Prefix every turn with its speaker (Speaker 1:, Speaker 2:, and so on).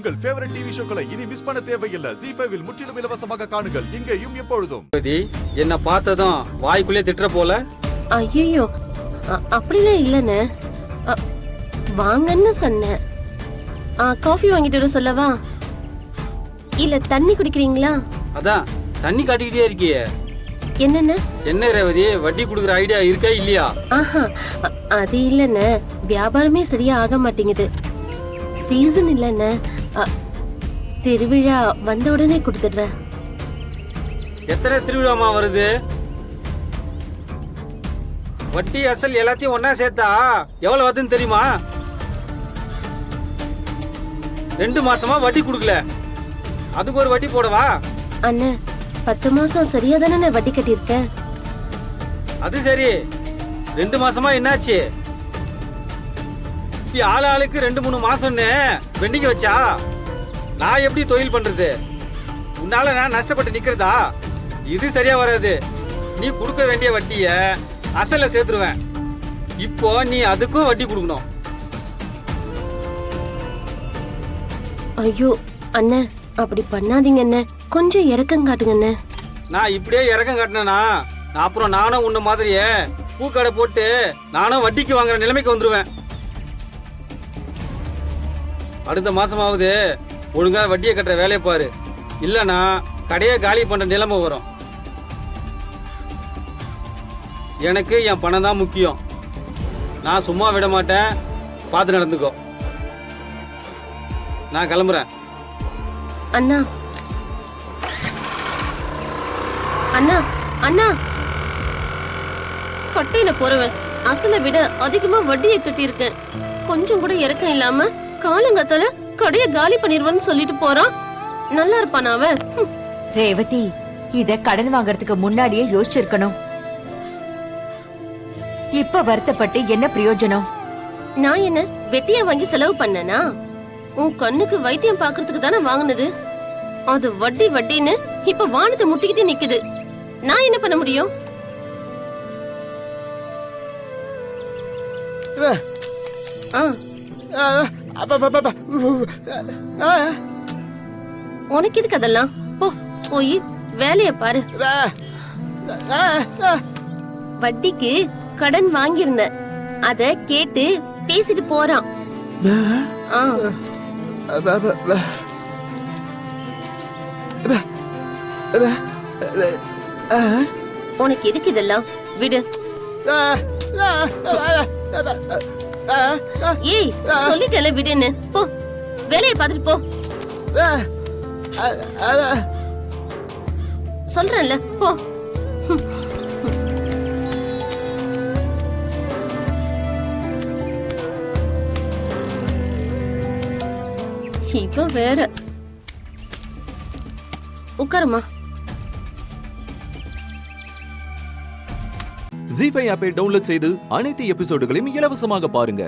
Speaker 1: உங்கள் favourite TV ஷோக்களை இனி miss பண்ண தேவையில்லை. ZEE5 இல் முற்றிலும் இலவசமாக காணுங்கள். இங்கேயும் எப்பொழுதும்.
Speaker 2: என்ன பார்த்ததும் வாய்க்குள்ளே திட்டுற போல.
Speaker 3: ஐயோ அப்படிலாம் இல்லைண்ணே, வாங்கன்னு சொன்னேன். காஃபி வாங்கிட்டு வர சொல்லவா, இல்ல தண்ணி குடிக்கிறீங்களா?
Speaker 2: அதான் தண்ணி காட்டிக்கிட்டே இருக்கியே.
Speaker 3: என்னண்ணே?
Speaker 2: என்ன ரேவதி, வட்டி கொடுக்குற ஐடியா இருக்கா இல்லையா?
Speaker 3: ஆஹா, அது இல்லைண்ணே, வியாபாரமே சரியா ஆக மாட்டேங்குது. சீசன் இல்லைண்ணே, திருவிழா வந்த உடனே கொடுத்துடுறேன்.
Speaker 2: எத்தனை திருவிழாமா வருது? வட்டி அசல் எல்லாத்தையும் ஒன்னா சேர்த்தா எவ்வளவு வருதுன்னு தெரியுமா? 2 மாசமா வட்டி கொடுக்கல, அதுக்கு ஒரு வட்டி போடவா?
Speaker 3: அண்ணே 10 மாசம் சரியா தானே வட்டி கட்டியிருக்க.
Speaker 2: அது சரி, 2 மாசமா என்னாச்சு? ஆளுக்கு 2-3 மாசம்னு பெண்டிங்க வச்சா நான் எப்படி தொழில் பண்றது? உன்னால நான் நஷ்டப்பட்டு நிக்கிறதா? இது சரியா வராது. நீ கொடுக்க வேண்டிய வட்டிய அசல சேர்த்துருவேன். இப்போ நீ அதுக்கும் வட்டி கொடுக்கணும்.
Speaker 3: ஐயோ அண்ணே, அப்படி பண்ணாதீங்க அண்ணே, கொஞ்சம் இறக்கம் காட்டுங்க அண்ணே.
Speaker 2: நான் இப்படியே இறக்கம் காட்டினா அப்புறம் நானும் உன்ன மாதிரியே பூக்கடை போட்டு நானும் வட்டிக்கு வாங்குற நிலைமைக்கு வந்துருவேன். அடுத்த மாசமாவது ஒழுங்கா வட்டியை கட்டுற வேலையை பாரு, இல்லனா கடையை காலி பண்ற நிலைமை வரும். எனக்கு என் பணம் தான் முக்கியம். நான் சும்மா விட மாட்டேன், பார்த்து நடந்துக்கோ. நான் கிளம்புறேன்.
Speaker 3: அண்ணா அண்ணா அண்ணா, கட்டையில போறவன் அசலை விட அதிகமா வட்டியை கட்டியிருக்கேன். கொஞ்சம் கூட இறக்கம் இல்லாம காலங்கத்தால கடைய காலி பண்ணிடுவேன்னு சொல்லிட்டு போறான். நல்லா இருப்பான் அவன்.
Speaker 4: ரேவதி, இத கடன் வாங்கறதுக்கு முன்னாடியே யோசிச்சிருக்கணும். இப்ப வருத்தப்பட்டு என்ன பிரயோஜனம்?
Speaker 3: நான் என்ன வெட்டியா வாங்கி செலவு பண்ணனா? உன் கண்ணுக்கு வைத்தியம் பாக்குறதுக்கு தானே வாங்கினது. அது வட்டி வட்டின்னு இப்ப வானத்தை முட்டிக்கிட்டு நிக்குது. நான் என்ன பண்ண முடியும்? உனக்கு எதுக்கு அதெல்லாம்? போ, போய் வேலைய பாரு. வட்டிக்கு கடன் வாங்கியிருந்த அத கேட்டு பேசிட்டு போறான். உனக்கு எதுக்கு இதெல்லாம்? விடு. ஏய், சொல்லிட்டல விடுன்னு. போ, வேலையை பார்த்துட்டு போ. சொல்றேன்ல, போ. இவன் வேற. உட்காருமா.
Speaker 5: ZEE5 ஆப்பை டவுன்லோட் செய்து அனைத்து எபிசோடுகளையும் இலவசமாக பாருங்க.